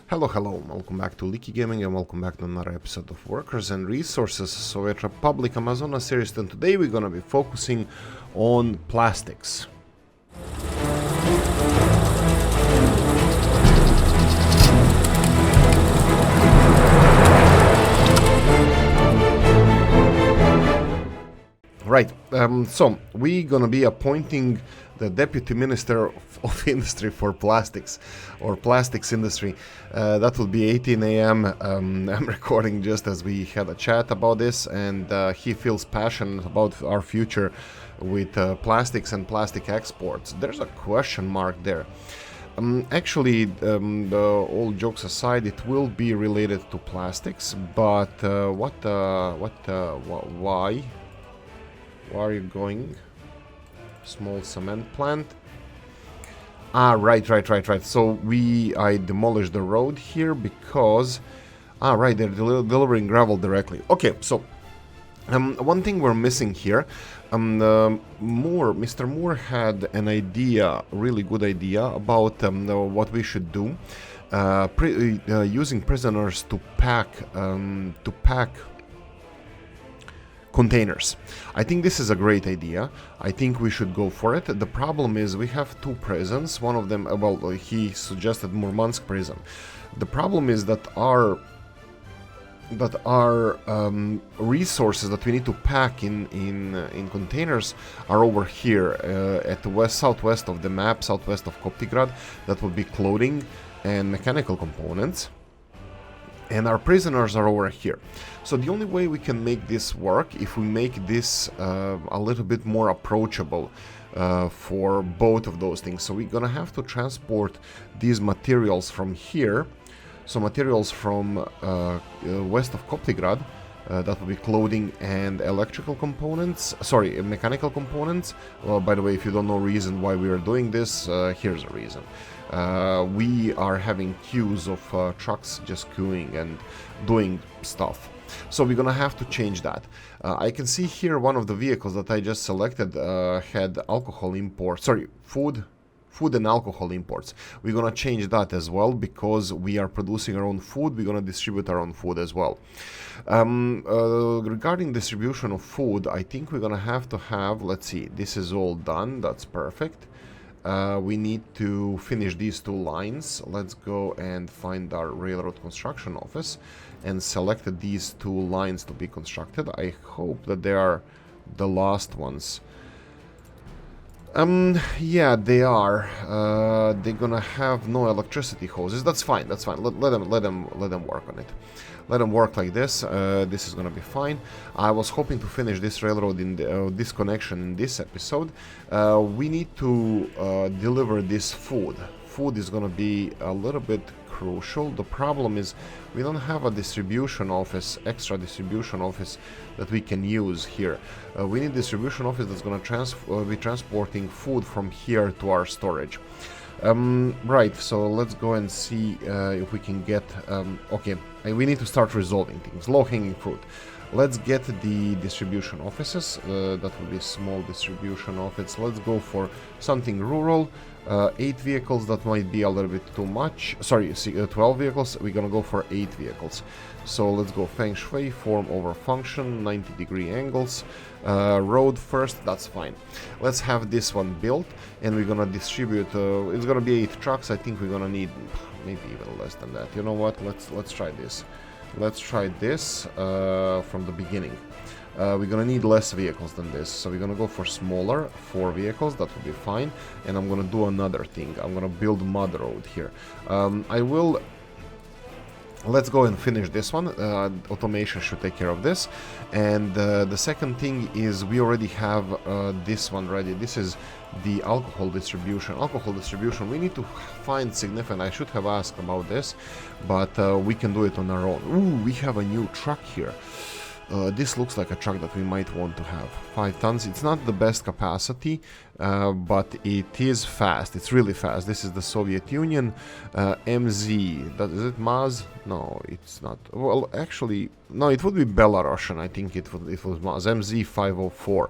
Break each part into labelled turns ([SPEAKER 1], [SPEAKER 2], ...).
[SPEAKER 1] Hello, welcome back to Oolykee Gaming and welcome back to another episode of Workers and Resources Soviet Republic Amazonas series, and today we're gonna be focusing on plastics. Right, so we're gonna be appointing the Deputy Minister of Industry for Plastics, or Plastics Industry. That will be 18 a.m. I'm recording just as we had a chat about this, and he feels passionate about our future with plastics and plastic exports. There's a question mark there. Actually, all jokes aside, it will be related to plastics, but why? Where are you going? Small cement plant. Right. So I demolished the road here because... right, they're delivering gravel directly. Okay, so one thing we're missing here. Mr. Moore had an idea, really good idea, about what we should do. Using prisoners to pack containers. I think this is a great idea. I think we should go for it. The problem is we have two prisons. One of them, he suggested Murmansk prison. The problem is that our resources that we need to pack in containers are over here at the southwest of the map, southwest of Cathedral. That would be clothing and mechanical components. And our prisoners are over here. So the only way we can make this work, if we make this a little bit more approachable for both of those things. So we're gonna have to transport these materials from here. So materials from west of Koptigrad, that will be clothing and electrical components, sorry, mechanical components. Well, by the way, if you don't know reason why we are doing this, here's a reason. We are having queues of trucks just queuing and doing stuff. So we're gonna have to change that. I can see here one of the vehicles that I just selected had alcohol imports, sorry, food and alcohol imports. We're gonna change that as well because we are producing our own food. We're gonna distribute our own food as well. Regarding distribution of food, I think we're gonna have to have, let's see, this is all done, that's perfect. We need to finish these two lines. Let's go and find our railroad construction office and select these two lines to be constructed. I hope that they are the last ones. Yeah, they are. They're gonna have no electricity hoses. That's fine. Let them work on it. Let them work like this. This is gonna be fine. I was hoping to finish this railroad in this connection in this episode. We need to deliver this food. Food is gonna be a little bit crucial. The problem is we don't have a distribution office, extra distribution office that we can use here. We need distribution office that's gonna be transporting food from here to our storage. Right, so let's go and see if we can get... okay, we need to start resolving things. Low-hanging fruit. Let's get the distribution offices. That will be small distribution office. Let's go for something rural. 8 vehicles, that might be a little bit too much. Sorry, 12 vehicles. We're gonna go for 8 vehicles. So let's go Feng Shui, form over function, 90-degree angles. Road first, that's fine. Let's have this one built, and we're gonna distribute. It's gonna be 8 trucks. I think we're gonna need maybe even less than that. You know what? Let's try this. Let's try this from the beginning. We're gonna need less vehicles than this, so we're gonna go for smaller, 4 vehicles, that will be fine. And I'm gonna do another thing. I'm gonna build mud road here. Let's go and finish this one. Automation should take care of this. And the second thing is we already have this one ready. This is the alcohol distribution. Alcohol distribution, we need to find significant. I should have asked about this, but we can do it on our own. Ooh, we have a new truck here. This looks like a truck that we might want to have. 5 tons. It's not the best capacity, but it is fast. It's really fast. This is the Soviet Union. MZ. Is it Maz? No, it's not. Well, actually, no, it would be Belarusian. I think it was Maz. MZ 504.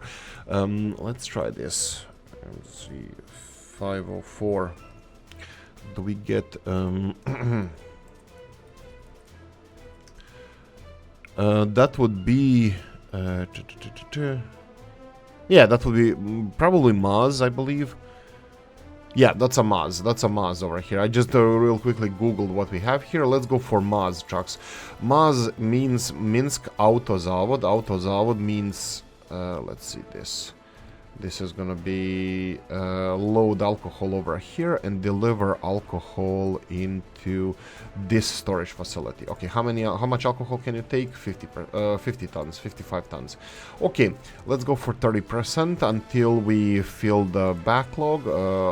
[SPEAKER 1] Let's try this. MZ 504. Do we get... That would be... yeah, that would be probably Maz, I believe. Yeah, that's a Maz. That's a Maz over here. I just real quickly googled what we have here. Let's go for Maz trucks. Maz means Minsk Autozavod. Autozavod means... let's see this. This is gonna be load alcohol over here and deliver alcohol into this storage facility. Okay, how much alcohol can you take? 50 tons, 55 tons. Okay, let's go for 30% until we fill the backlog.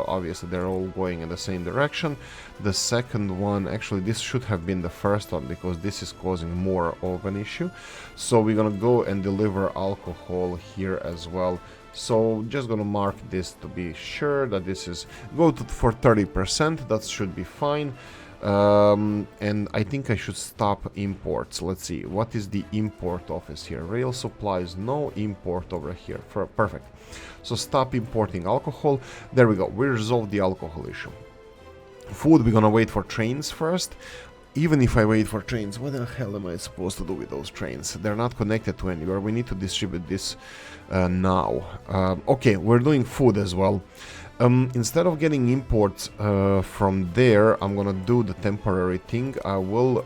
[SPEAKER 1] Obviously, they're all going in the same direction. The second one, actually, this should have been the first one because this is causing more of an issue. So we're gonna go and deliver alcohol here as well. So just gonna mark this to be sure that this is for 30%. That should be fine. And I think I should stop imports. Let's see, what is the import office here? Rail supplies, no import over here. Perfect. So stop importing alcohol. There we go. We resolved the alcohol issue. Food, we're gonna wait for trains first. Even if I wait for trains, what the hell am I supposed to do with those trains? They're not connected to anywhere. We need to distribute this now. Okay, we're doing food as well. Instead of getting imports from there, I'm gonna do the temporary thing. I will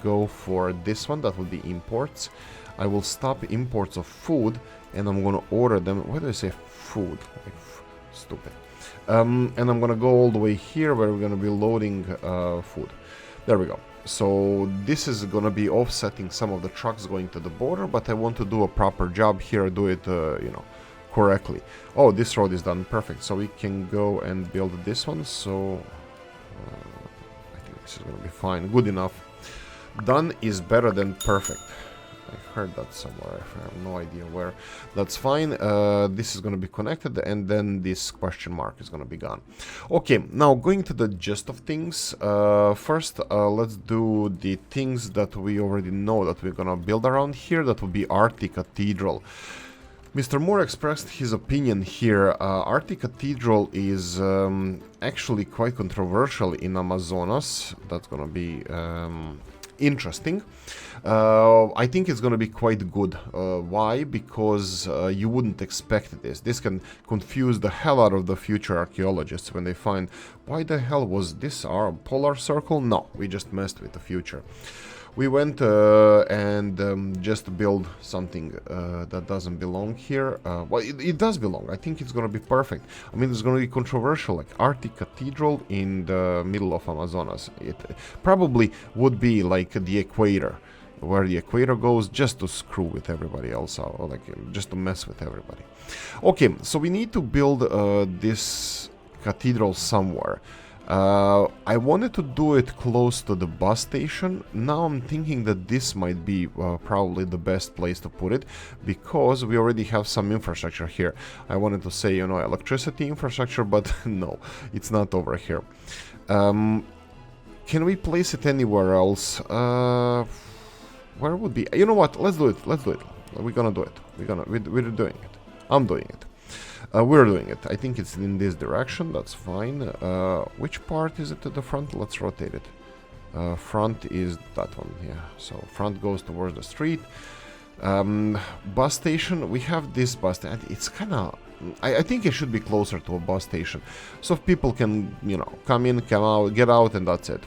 [SPEAKER 1] go for this one. That will be imports. I will stop imports of food, and I'm gonna order them. Why do I say food? Like, stupid. And I'm gonna go all the way here where we're gonna be loading food. There we go. So this is gonna be offsetting some of the trucks going to the border, but I want to do a proper job here, do it, you know, correctly. Oh, this road is done. Perfect. So we can go and build this one. So I think this is gonna be fine. Good enough. Done is better than perfect. I heard that somewhere. I have no idea where. That's fine. This is going to be connected, and then this question mark is going to be gone. Okay, now going to the gist of things. First, let's do the things that we already know that we're going to build around here. That would be Arctic Cathedral. Mr. Moore expressed his opinion here. Arctic Cathedral is actually quite controversial in Amazonas. That's going to be interesting. I think it's gonna be quite good. Why? Because you wouldn't expect this. This can confuse the hell out of the future archaeologists when they find, why the hell was this our polar circle? No, we just messed with the future. We went and just build something that doesn't belong here. Well, it does belong. I think it's going to be perfect. I mean, it's going to be controversial, like Arctic Cathedral in the middle of Amazonas. It probably would be like the equator, where the equator goes, just to screw with everybody else, or like just to mess with everybody. Okay, so we need to build this cathedral somewhere. I wanted to do it close to the bus station. Now I'm thinking that this might be probably the best place to put it, because we already have some infrastructure here. I wanted to say, you know, electricity infrastructure, but no, it's not over here. Can we place it anywhere else? Where would be? You know what? Let's do it. Let's do it. We're gonna do it. We're doing it. I'm doing it. We're doing it. I think it's in this direction. That's fine. Which part is it to the front? Let's rotate it. Front is that one. Yeah. So front goes towards the street. Bus station. We have this bus station. It's kind of... I think it should be closer to a bus station, so people can, you know, come in, come out, get out, and that's it.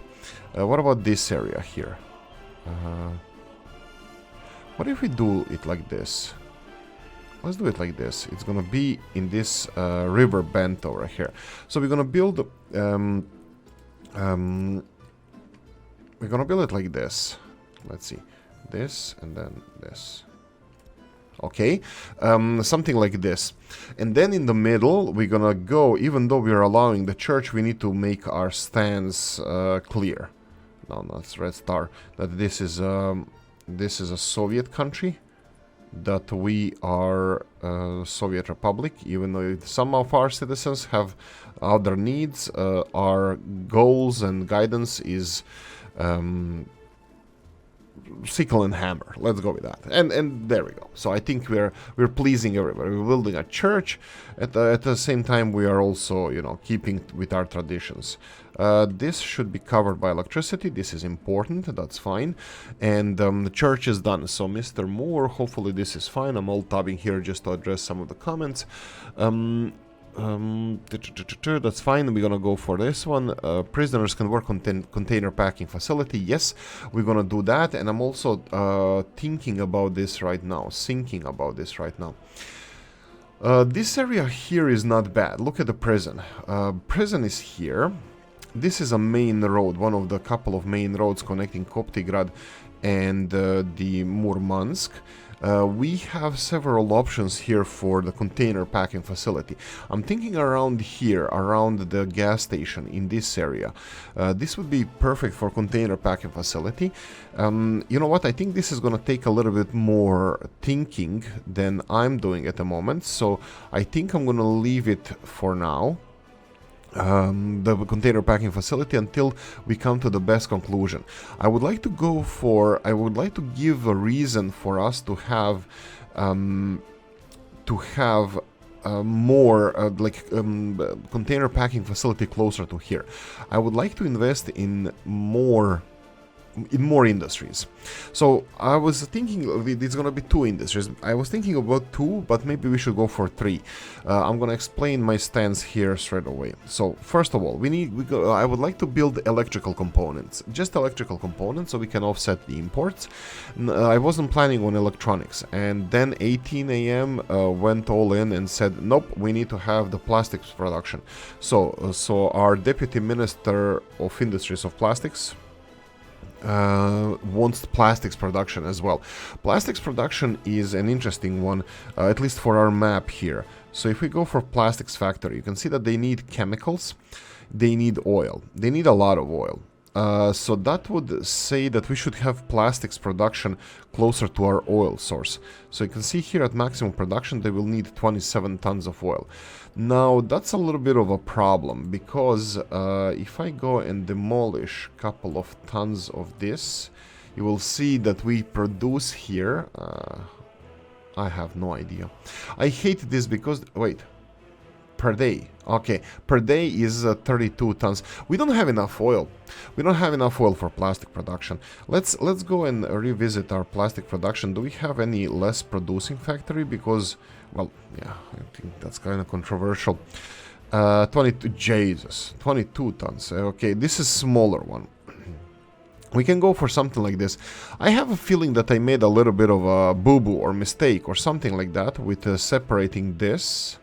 [SPEAKER 1] What about this area here? What if we do it like this? Let's do it like this. It's gonna be in this river bend over here. So we're gonna build we're gonna build it like this. Let's see, this and then this. Okay, something like this. And then in the middle we're gonna go, even though we're allowing the church, we need to make our stance clear. No, it's red star. That this is a Soviet country, that we are Soviet Republic, even though some of our citizens have other needs. Our goals and guidance is sickle and hammer. Let's go with that. And there we go. So I think we're pleasing everybody. We're building a church. At the same time, we are also, you know, keeping with our traditions. This should be covered by electricity. This is important. That's fine. And the church is done. So Mr. Moore, hopefully this is fine. I'm alt-tabbing here just to address some of the comments. That's fine. We're gonna go for this one. Prisoners can work on container packing facility. Yes, we're gonna do that. And I'm also thinking about this right now. This area here is not bad. Look at the prison. Prison is here. This is a main road, one of the couple of main roads connecting Koptigrad and the Murmansk. We have several options here for the container packing facility. I'm thinking around here, around the gas station in this area. This would be perfect for container packing facility. You know what? I think this is going to take a little bit more thinking than I'm doing at the moment. So I think I'm going to leave it for now. The container packing facility until we come to the best conclusion. I would like to give a reason for us to have more container packing facility closer to here. I would like to invest in more industries. So I was thinking it's gonna be 2 industries. I was thinking about 2, but maybe we should go for 3. I'm gonna explain my stance here straight away. So first of all, I would like to build electrical components, just electrical components, so we can offset the imports. I wasn't planning on electronics, and then 18 a.m. Went all in and said, nope, we need to have the plastics production. So our Deputy Minister of Industries of Plastics wants plastics production as well. Plastics production is an interesting one, at least for our map here. So if we go for plastics factory, you can see that they need chemicals, they need oil, they need a lot of oil. So that would say that we should have plastics production closer to our oil source. So you can see here at maximum production they will need 27 tons of oil. Now that's a little bit of a problem, because if I go and demolish a couple of tons of this, you will see that we produce here, I have no idea. I hate this because, wait, per day. Okay, per day is 32 tons. We don't have enough oil. We don't have enough oil for plastic production. Let's go and revisit our plastic production. Do we have any less producing factory? Because, well, yeah, I think that's kind of controversial. 22, Jesus, 22 tons. Okay, this is smaller one. We can go for something like this. I have a feeling that I made a little bit of a boo-boo or mistake or something like that with separating this.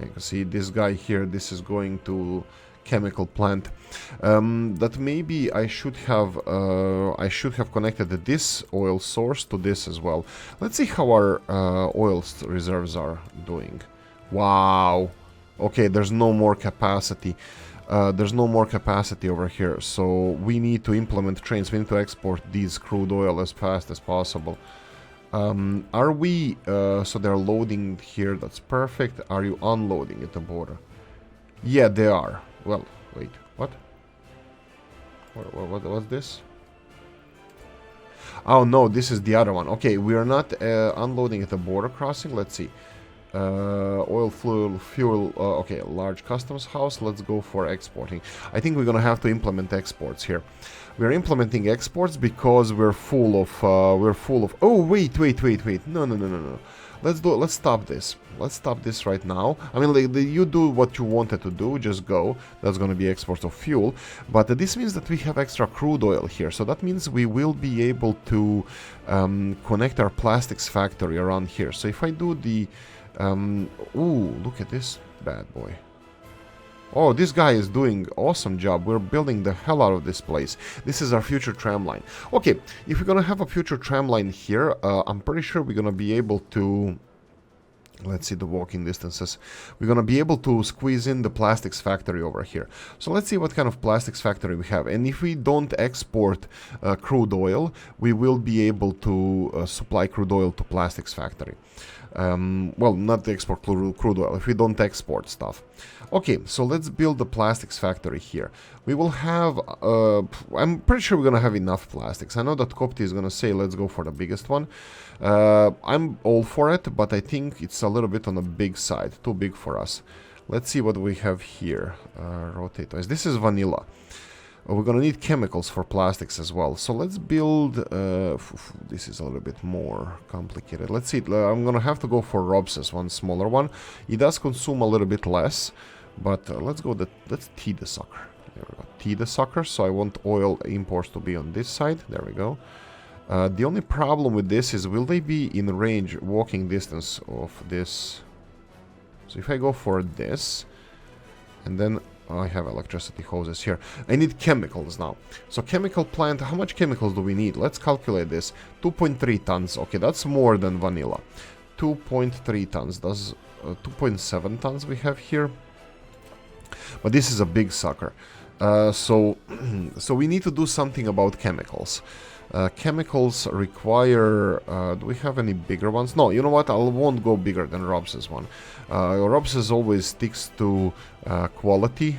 [SPEAKER 1] You can see this guy here, this is going to chemical plant. That maybe I should have connected this oil source to this as well. Let's see how our oil reserves are doing. Wow. Okay, there's no more capacity. There's no more capacity over here, so we need to implement trains. We need to export these crude oil as fast as possible. Are we, so they're loading here, that's perfect. Are you unloading at the border? Yeah, they are. Well, wait, what? What's this? Oh no, this is the other one. Okay, we are not unloading at the border crossing. Let's see. Oil, fuel, okay, large customs house. Let's go for exporting. I think we're gonna have to implement exports here. We're implementing exports because we're full of oh, wait, no. Let's stop this. Let's stop this right now. I mean, like, you do what you wanted to do, just go. That's gonna be exports of fuel. But this means that we have extra crude oil here. So that means we will be able to connect our plastics factory around here. So if I do the ooh, look at this bad boy. Oh, this guy is doing awesome job. We're building the hell out of this place. This is our future tram line. Okay, if we're gonna have a future tram line here, I'm pretty sure we're gonna be able to... Let's see the walking distances. We're gonna be able to squeeze in the plastics factory over here. So let's see what kind of plastics factory we have. And if we don't export crude oil, we will be able to supply crude oil to plastics factory. Well, not export crude oil, if we don't export stuff. Okay, so let's build the plastics factory here. We will have, I'm pretty sure we're gonna have enough plastics. I know that Kopti is gonna say let's go for the biggest one. I'm all for it, but I think it's a little bit on the big side, too big for us. Let's see what we have here. Rotate twice. This is vanilla. We're gonna need chemicals for plastics as well. So let's build... this is a little bit more complicated. Let's see. I'm gonna have to go for Robses, one smaller one. It does consume a little bit less. But let's go... Let's tea the sucker. There we go. Tea the sucker. So I want oil imports to be on this side. There we go. The only problem with this is, will they be in range, walking distance of this? So if I go for this, and then I have electricity hoses here. I need chemicals now. So chemical plant, how much chemicals do we need? Let's calculate this. 2.3 tons. Okay, that's more than vanilla. 2.3 tons. That's 2.7 tons we have here. But this is a big sucker. So we need to do something about chemicals. Chemicals require... do we have any bigger ones? No, you know what? I won't go bigger than Robs's one. Robs's always sticks to quality.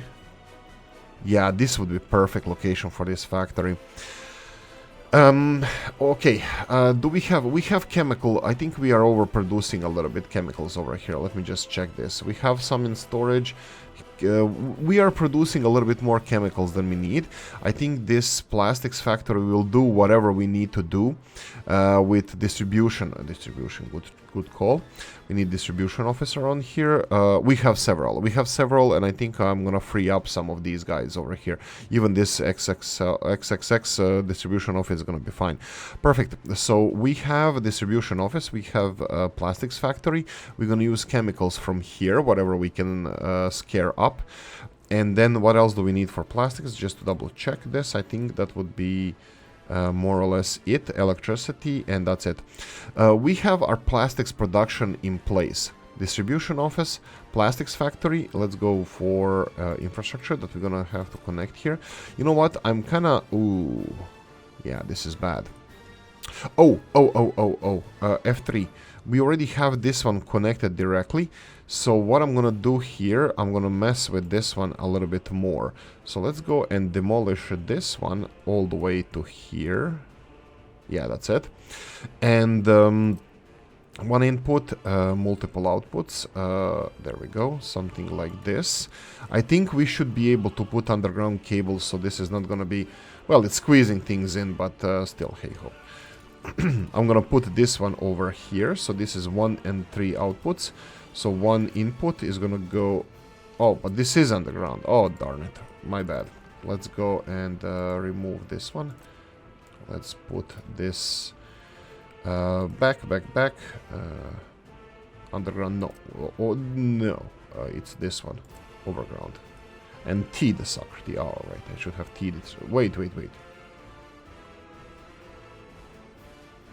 [SPEAKER 1] Yeah, this would be perfect location for this factory. Okay, do we have chemical? I think we are overproducing a little bit chemicals over here. Let me just check this. We have some in storage. We are producing a little bit more chemicals than we need. I think this plastics factory will do whatever we need to do with distribution. Good call. We need distribution officer on here. We have several, and I think I'm gonna free up some of these guys over here. Even this XXX distribution office is gonna be fine. Perfect. So we have a distribution office. We have a plastics factory. We're gonna use chemicals from here, whatever we can scare up. And then what else do we need for plastics? Just to double check this, I think that would be more or less it. Electricity, and that's it. We have our plastics production in place. Distribution office, plastics factory. Let's go for infrastructure that we're gonna have to connect here. You know what? I'm kinda... Ooh. Yeah, this is bad. F3. We already have this one connected directly. So what I'm gonna do here, I'm gonna mess with this one a little bit more. So let's go and demolish this one all the way to here. Yeah, that's it. And one input, multiple outputs. There we go, something like this. I think we should be able to put underground cables, so this is not gonna be... Well, it's squeezing things in, but still, hey-ho. I'm gonna put this one over here. So this is 1 and 3 outputs. So one input is gonna go... Oh, but this is underground. Oh, darn it. My bad. Let's go and remove this one. Let's put this back. Underground, no. Oh, no. It's this one. Overground. And T the sucker. T. Oh, right. I should have T'd it. Wait.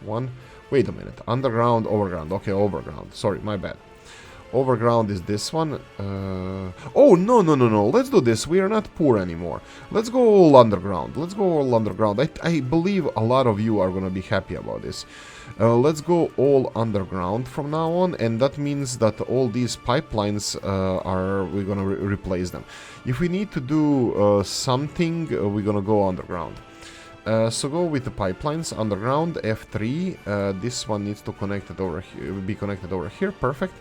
[SPEAKER 1] One. Wait a minute. Underground, overground. Okay, overground. Sorry, my bad. Overground is this one. Oh, no. Let's do this. We are not poor anymore. Let's go all underground. I believe a lot of you are going to be happy about this. Let's go all underground from now on. And that means that all these pipelines we're going to replace them. If we need to do something, we're going to go underground. So go with the pipelines underground. F3. This one needs to be connected over here. Perfect.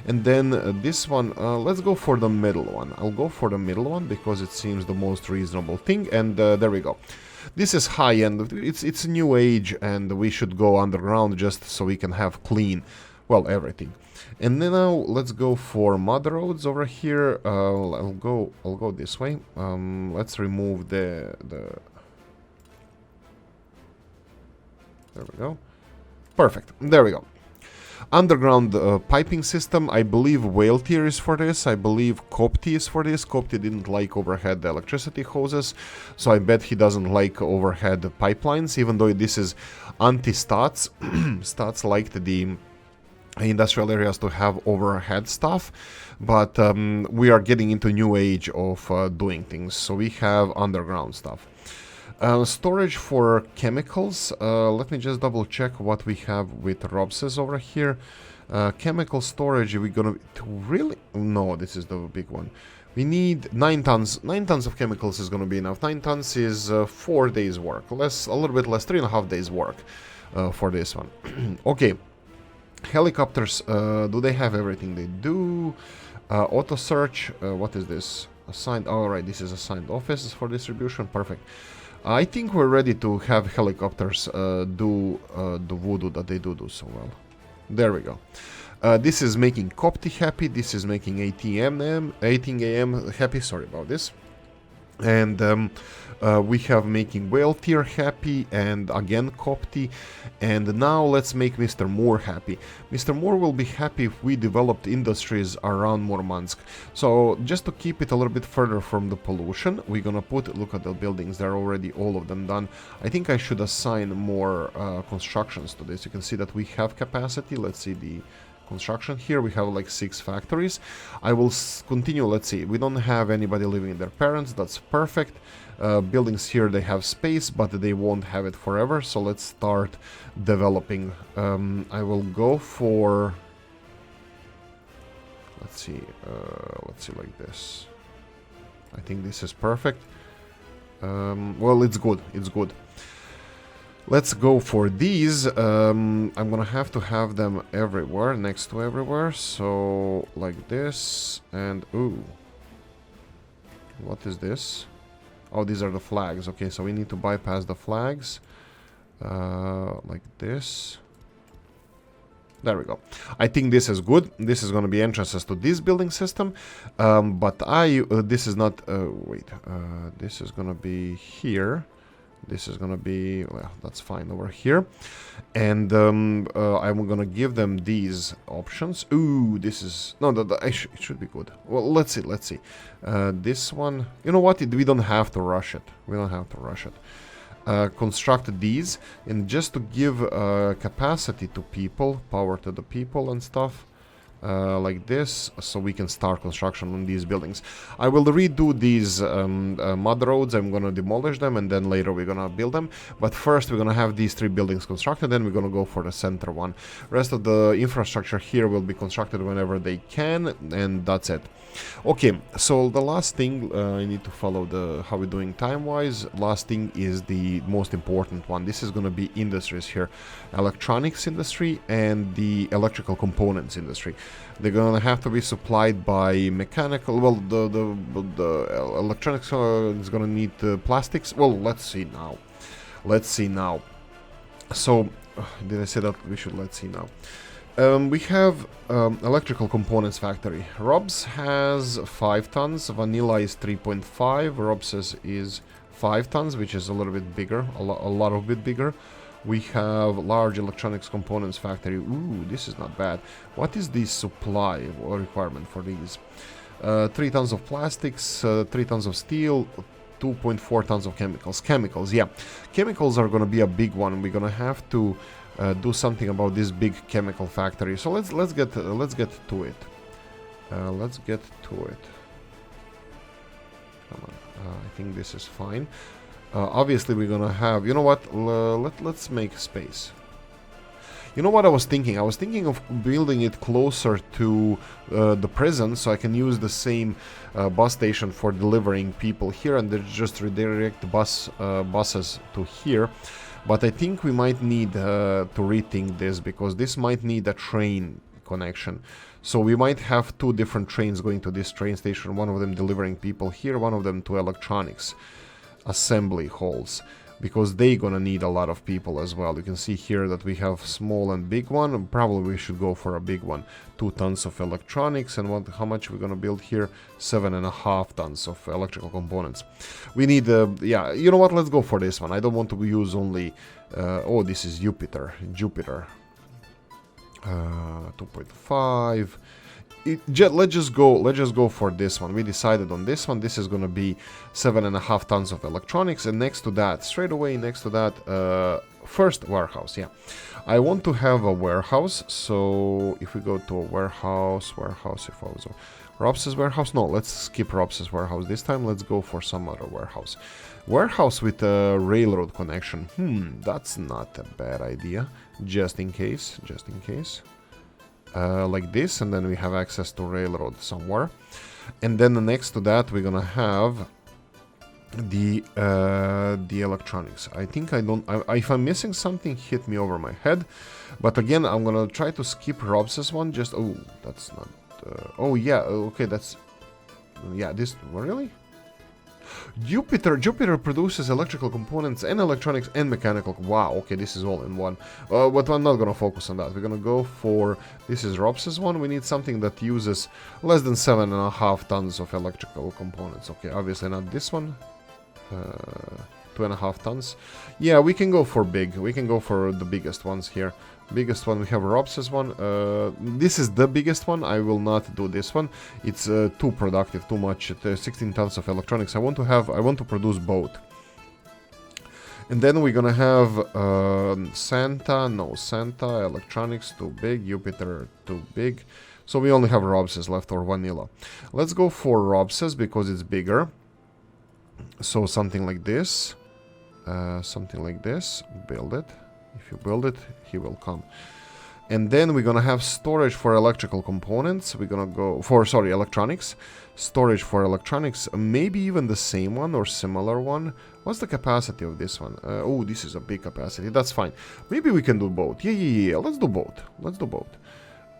[SPEAKER 1] And then this one, let's go for the middle one. I'll go for the middle one because it seems the most reasonable thing. And there we go. This is high end. It's new age, and we should go underground just so we can have clean, well, everything. And then now let's go for mud roads over here. I'll go this way. Let's remove the There we go. Perfect. There we go. Underground piping system. I believe Whale Tier is for this. I believe Copti is for this. Copti didn't like overhead electricity hoses, so I bet he doesn't like overhead pipelines, even though this is anti-stats. Stats liked the industrial areas to have overhead stuff, but we are getting into new age of doing things, so we have underground stuff. Storage for chemicals. Let me just double check what we have with Robses over here. Chemical storage, we're gonna... Really? No, this is the big one. We need 9 tons. 9 tons of chemicals is gonna be enough. 9 tons is 4 days work. A little bit less, 3.5 days work for this one. Okay. Helicopters, do they have everything? They do. Auto search, what is this? Assigned, alright, this is assigned offices for distribution, perfect. I think we're ready to have helicopters do the voodoo that they do so well. There we go. This is making Copti happy, this is making 18 AM happy, sorry about this. And we have making Whale Tier happy, and again Copti. And now let's make Mr. Moore happy. Mr. Moore will be happy if we developed industries around Murmansk. So just to keep it a little bit further from the pollution, we're gonna put, look at the buildings, they're already all of them done. I think I should assign more constructions to this. You can see that we have capacity. Let's see the construction. Here we have like 6 factories. I will continue. Let's see, we don't have anybody living in their parents, that's perfect. Buildings here, they have space, but they won't have it forever, so let's start developing. I will go for, let's see like this. I think this is perfect. Well, it's good, it's good. Let's go for these. I'm gonna have to have them everywhere, next to everywhere. So like this, and ooh, what is this? Oh, these are the flags. Okay, so we need to bypass the flags, like this. There we go. I think this is good. This is going to be entrances to this building system, but this is not. Wait, this is going to be here. This is gonna be, well, that's fine over here. And I'm gonna give them these options. Ooh, this is, no, it should be good. Well, let's see. This one, you know what, we don't have to rush it. We don't have to rush it. Construct these, and just to give capacity to people, power to the people and stuff. Like this, so we can start construction on these buildings. I will redo these mud roads. I'm gonna demolish them, and then later we're gonna build them. But first we're gonna have these 3 buildings constructed, then we're gonna go for the center one. Rest of the infrastructure here will be constructed whenever they can, and that's it. Okay, so the last thing, I need to follow how we're doing time-wise. Last thing is the most important one. This is gonna be industries here. Electronics industry and the electrical components industry. They're gonna have to be supplied by mechanical. Well, the electronics is gonna need plastics. Well, let's see now. Let's see now. So, did I say that we should? Let's see now. We have electrical components factory. Rob's has 5 tons. Vanilla is 3.5. Rob's is 5 tons, which is a little bit bigger, a lot of bit bigger. We have large electronics components factory. Ooh, this is not bad. What is the supply or requirement for these? 3 tons of plastics, 3 tons of steel, 2.4 tons of chemicals. Chemicals, yeah. Chemicals are going to be a big one. We're going to have to do something about this big chemical factory. So let's get to it. Let's get to it. Come on. I think this is fine. Obviously, we're gonna have. You know what? Let's make space. You know what I was thinking? I was thinking of building it closer to the prison, so I can use the same bus station for delivering people here, and then just redirect buses to here. But I think we might need to rethink this, because this might need a train connection. So we might have 2 different trains going to this train station, one of them delivering people here, one of them to electronics assembly halls, because they're gonna need a lot of people as well. You can see here that we have small and big one, and probably we should go for a big one. 2 tons of electronics, and how much we're gonna build here? 7.5 tons of electrical components. We need, yeah, you know what, let's go for this one. I don't want to use only, oh, this is Jupiter. 2.5. Let's just go for this one. We decided on this one. This is gonna be 7.5 tons of electronics, and next to that, straight away next to that, first warehouse. Yeah, I want to have a warehouse. So if we go to a warehouse, if I was Rob's warehouse, no, let's skip Rob's warehouse this time. Let's go for some other warehouse with a railroad connection. That's not a bad idea. Just in case. Like this, and then we have access to railroad somewhere, and then next to that we're gonna have the electronics. I think if I'm missing something, hit me over my head, but again I'm gonna try to skip Rob's one. Just, oh, that's not oh yeah, okay, that's... Yeah, this... Really? Jupiter produces electrical components and electronics and mechanical... Wow, okay, this is all in one. But I'm not gonna focus on that. We're gonna go for... This is Robs's one. We need something that uses less than 7.5 tons of electrical components. Okay, obviously not this one. 2.5 tons. Yeah, we can go for big. We can go for the biggest ones here. Biggest one, we have Robs's one. This is the biggest one. I will not do this one. It's too productive, too much. 16 tons of electronics. I want to produce both. And then we're gonna have Santa. No, Santa, electronics, too big. Jupiter, too big. So we only have Robs's left, or vanilla. Let's go for Robs's because it's bigger. So something like this. Something like this. Build it. If you build it, he will come. And then we're gonna have storage for electrical components. We're gonna go for, sorry, electronics. Storage for electronics, maybe even the same one or similar one. What's the capacity of this one? Oh, this is a big capacity. That's fine. Maybe we can do both. Yeah. Let's do both. Let's do both.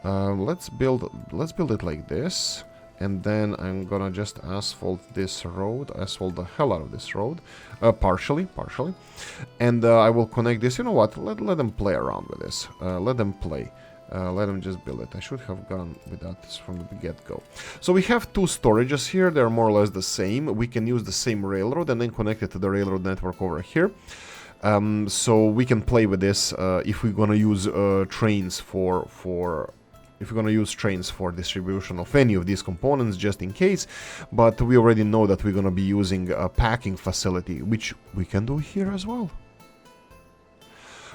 [SPEAKER 1] Let's build it like this. And then I'm gonna just asphalt this road, asphalt the hell out of this road, partially. And I will connect this. You know what? Let them play around with this. Let them play. Let them just build it. I should have gone with that from the get-go. So we have two storages here. They're more or less the same. We can use the same railroad and then connect it to the railroad network over here. So we can play with this if we're gonna use trains for distribution of any of these components, just in case. But we already know that we're going to be using a packing facility, which we can do here as well.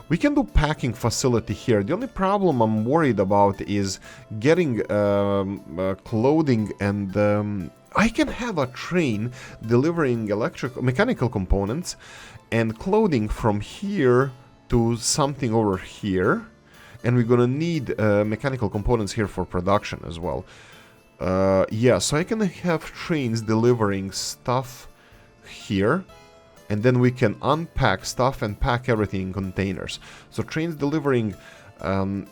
[SPEAKER 1] We can do packing facility here. The only problem I'm worried about is getting clothing, and I can have a train delivering mechanical components and clothing from here to something over here. And we're gonna need mechanical components here for production as well. Yeah, so I can have trains delivering stuff here, and then we can unpack stuff and pack everything in containers. So trains delivering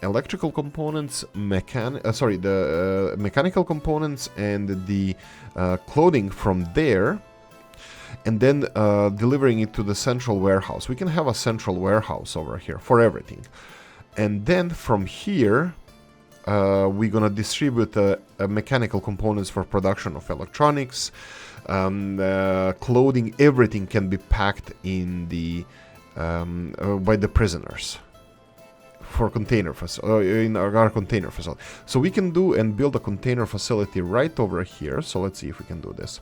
[SPEAKER 1] electrical components, the mechanical components and the clothing from there, and then delivering it to the central warehouse. We can have a central warehouse over here for everything. And then from here, we're gonna distribute mechanical components for production of electronics, clothing. Everything can be packed in the by the prisoners for container in our container facility. So we can do and build a container facility right over here. So let's see if we can do this.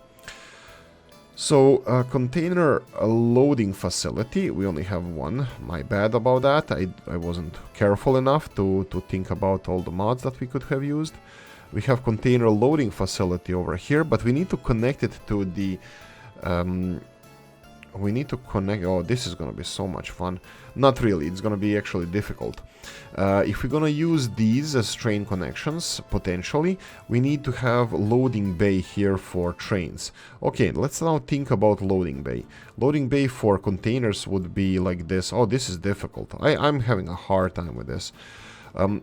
[SPEAKER 1] So, container loading facility, we only have one. My bad about that. I wasn't careful enough to think about all the mods that we could have used. We have container loading facility over here, but we need to connect it to the... Oh, this is gonna be so much fun. Not really, it's gonna be actually difficult. If we're gonna use these as train connections, potentially, we need to have loading bay here for trains. Okay, let's now think about loading bay. Loading bay for containers would be like this. Oh, this is difficult. I'm having a hard time with this.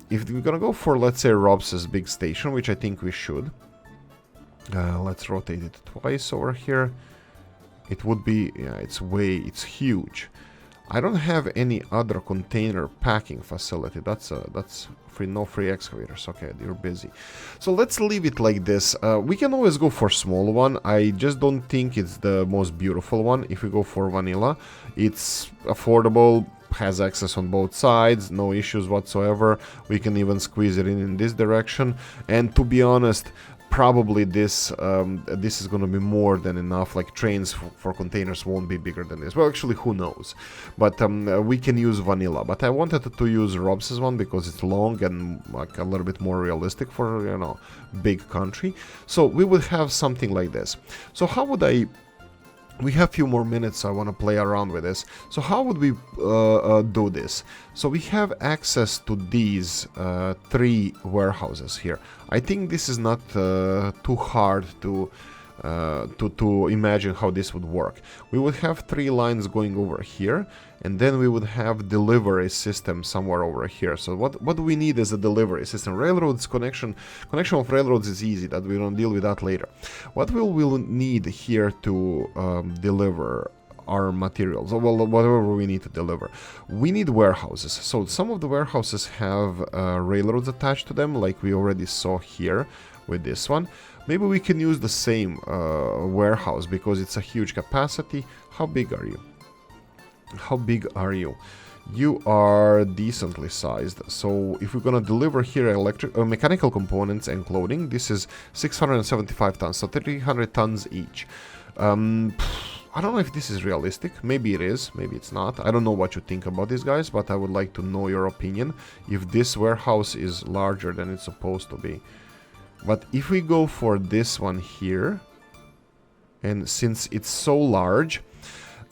[SPEAKER 1] If we're gonna go for, let's say, Robs's big station, which I think we should. Let's rotate it twice over here. It would be, yeah, it's huge. I don't have any other container packing facility. That's free, no free excavators. Okay, you're busy. So let's leave it like this. We can always go for small one. I just don't think it's the most beautiful one. If we go for vanilla, it's affordable, has access on both sides, no issues whatsoever. We can even squeeze it in this direction. And to be honest, probably this is going to be more than enough. Like trains for containers won't be bigger than this. Well, actually, who knows? But we can use vanilla. But I wanted to use Robs's one because it's long and like a little bit more realistic for, you know, big country. So we would have something like this. So how would I... We have a few more minutes, so I want to play around with this. So how would we do this? So we have access to these 3 warehouses here. I think this is not too hard to to imagine how this would work. We would have 3 lines going over here, and then we would have delivery system somewhere over here. So what do we need as a delivery system? Railroads connection of railroads is easy, that we don't deal with that later. What we'll need here to deliver our materials, well, whatever we need to deliver. We need warehouses. So some of the warehouses have railroads attached to them, like we already saw here with this one. Maybe we can use the same warehouse because it's a huge capacity. How big are you? How big are you? You are decently sized. So if we're gonna deliver here mechanical components and clothing, this is 675 tons, so 300 tons each. I don't know if this is realistic. Maybe it is, maybe it's not. I don't know what you think about this, guys, but I would like to know your opinion if this warehouse is larger than it's supposed to be. But if we go for this one here, and since it's so large,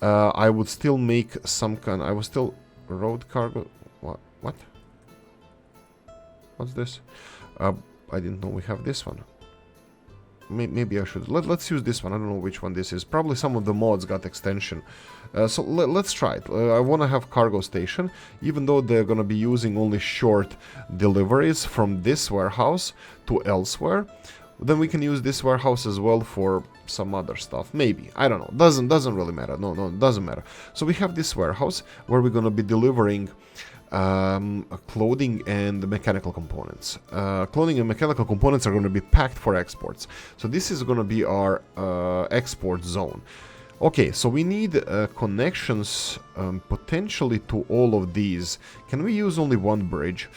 [SPEAKER 1] I would still make some kind... I would still... Road cargo... What? What's this? I didn't know we have this one. Maybe I should... Let's use this one. I don't know which one this is. Probably some of the mods got extension. So let's try it. I want to have cargo station, even though they're going to be using only short deliveries from this warehouse to elsewhere. Then we can use this warehouse as well for some other stuff. Maybe. I don't know. Doesn't really matter. No, it doesn't matter. So we have this warehouse where we're going to be delivering clothing and mechanical components. Clothing and mechanical components are going to be packed for exports. So this is going to be our export zone. Okay, so we need connections potentially to all of these. Can we use only one bridge?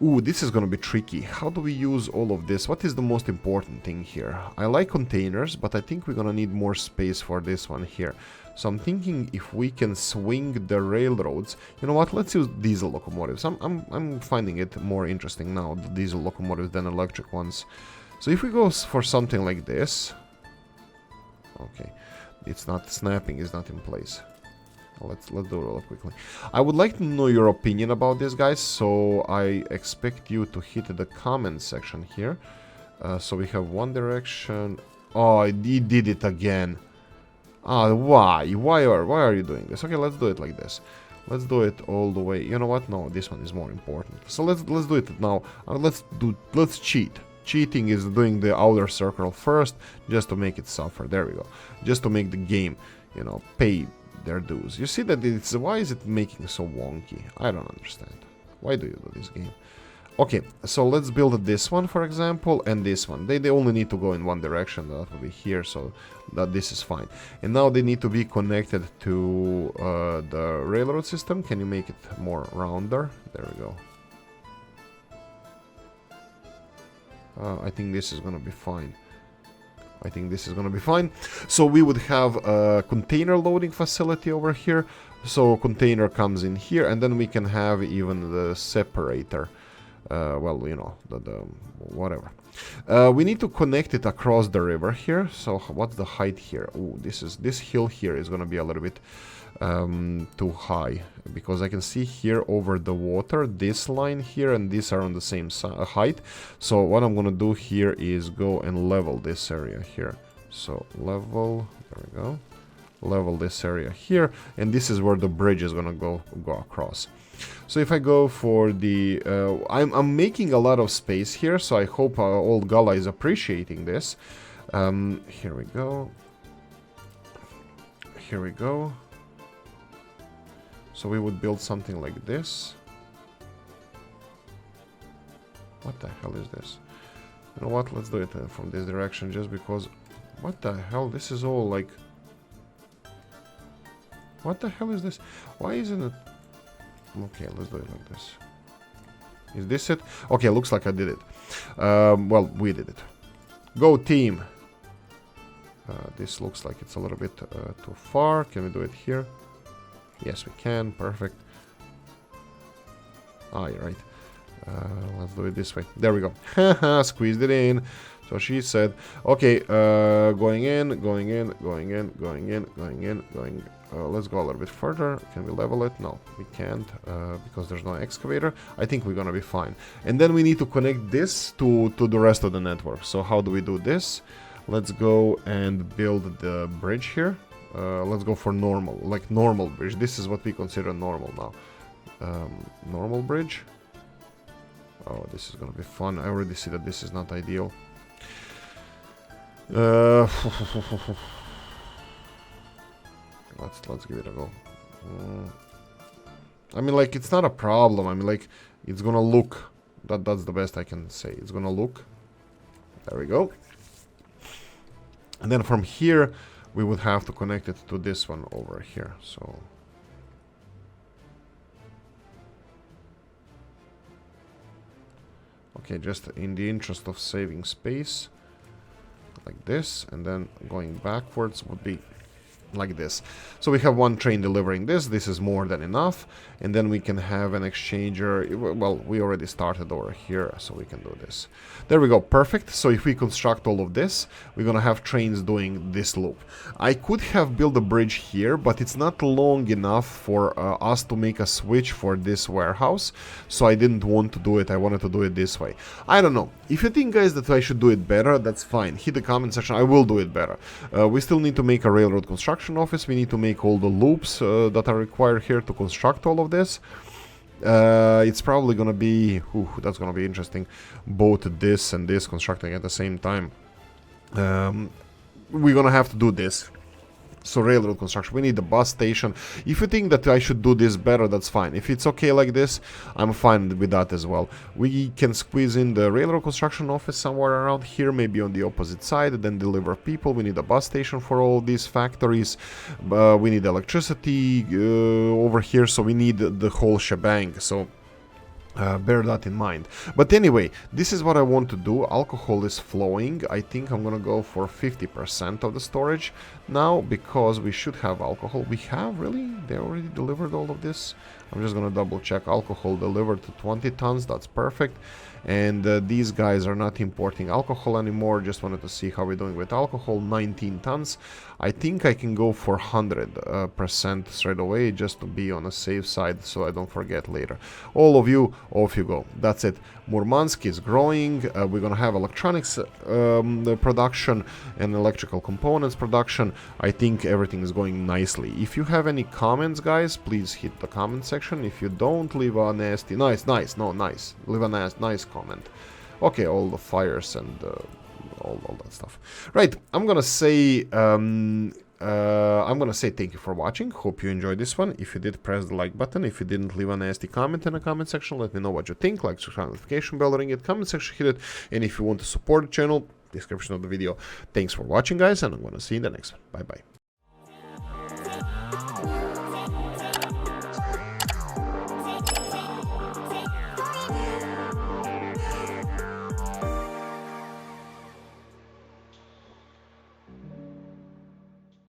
[SPEAKER 1] Ooh, this is going to be tricky. How do we use all of this? What is the most important thing here? I like containers, but I think we're going to need more space for this one here. So I'm thinking if we can swing the railroads. You know what? Let's use diesel locomotives. I'm finding it more interesting now, the diesel locomotives, than electric ones. So if we go for something like this. Okay. It's not snapping, is not in place. Let's do it real quickly. I would like to know your opinion about this, guys, so I expect you to hit the comment section here. So we have one direction. Oh, he did it again. Ah, why? Why are you doing this? Okay, let's do it like this. Let's do it all the way. You know what? No, this one is more important. So let's do it now. Let's cheat. Cheating is doing the outer circle first, just to make it suffer. There we go. Just to make the game, you know, pay their dues. You see that it's... Why is it making so wonky? I don't understand. Why do you do this game? Okay, so let's build this one, for example, and this one. They only need to go in one direction. That will be here, so that this is fine. And now they need to be connected to the railroad system. Can you make it more rounder? There we go. I think this is gonna be fine. I think this is gonna be fine. So we would have a container loading facility over here. So container comes in here, and then we can have even the separator. Well, you know, the whatever. We need to connect it across the river here. So what's the height here? Oh, this hill here is gonna be a little bit too high, because I can see here over the water this line here and these are on the same height. So what I'm gonna do here is go and level this area here. So level, there we go, level this area here, and this is where the bridge is gonna go across. So if I go for the I'm making a lot of space here, so I hope old Gala is appreciating this. Here we go, here we go. So we would build something like this. What the hell is this? You know what? Let's do it from this direction, just because... What the hell? This is all like... What the hell is this? Why isn't it... Okay, let's do it like this. Is this it? Okay, looks like I did it. Well, we did it. Go team! This looks like it's a little bit too far. Can we do it here? Yes, we can. Perfect. Ah, you're right. Let's do it this way. There we go. Haha, squeezed it in. So she said, okay, going in, going in, going in, going in, going in, going... let's go a little bit further. Can we level it? No, we can't, because there's no excavator. I think we're gonna be fine. And then we need to connect this to the rest of the network. So how do we do this? Let's go and build the bridge here. Let's go for normal, like normal bridge. This is what we consider normal now. Normal bridge. Oh, this is gonna be fun. I already see that this is not ideal. Let's give it a go. I mean, like, it's not a problem. I mean, like, it's gonna look. That's the best I can say. It's gonna look. There we go. And then from here, we would have to connect it to this one over here. So. Okay, just in the interest of saving space, like this, and then going backwards would be like this. So we have one train delivering this. This is more than enough. And then we can have an exchanger. Well, we already started over here, so we can do this. There we go. Perfect. So if we construct all of this, we're going to have trains doing this loop. I could have built a bridge here, but it's not long enough for us to make a switch for this warehouse. So I didn't want to do it. I wanted to do it this way. I don't know. If you think, guys, that I should do it better, that's fine. Hit the comment section. I will do it better. We still need to make a railroad construction office. We need to make all the loops that are required here to construct all of this. It's probably gonna be that's gonna be interesting, both this and this constructing at the same time. We're gonna have to do this. So railroad construction, we need the bus station. If you think that I should do this better, that's fine. If it's okay like this, I'm fine with that as well. We can squeeze in the railroad construction office somewhere around here, maybe on the opposite side, then deliver people. We need a bus station for all these factories. We need electricity over here, so we need the whole shebang. So bear that in mind. But anyway, this is what I want to do. Alcohol is flowing. I think I'm gonna go for 50% of the storage now, because we should have alcohol. We have, really? They already delivered all of this? I'm just gonna double check. Alcohol delivered to 20 tons. That's perfect. And these guys are not importing alcohol anymore. Just wanted to see how we're doing with alcohol. 19 tons. I think I can go for 100% straight away, just to be on a safe side, so I don't forget later. All of you, off you go. That's it. Murmansk is growing. We're gonna have electronics production and electrical components production. I think everything is going nicely. If you have any comments, guys, please hit the comment section. If you don't, leave a nasty, nice, leave a nice comment. Okay, all the fires and all that stuff. Right, I'm gonna say thank you for watching. Hope you enjoyed this one. If you did, press the like button. If you didn't, leave a nasty comment in the comment section. Let me know what you think. Like, subscribe, notification bell, ring it, comment section, hit it. And if you want to support the channel, description of the video. Thanks for watching, guys, and I'm gonna see you in the next one. Bye bye.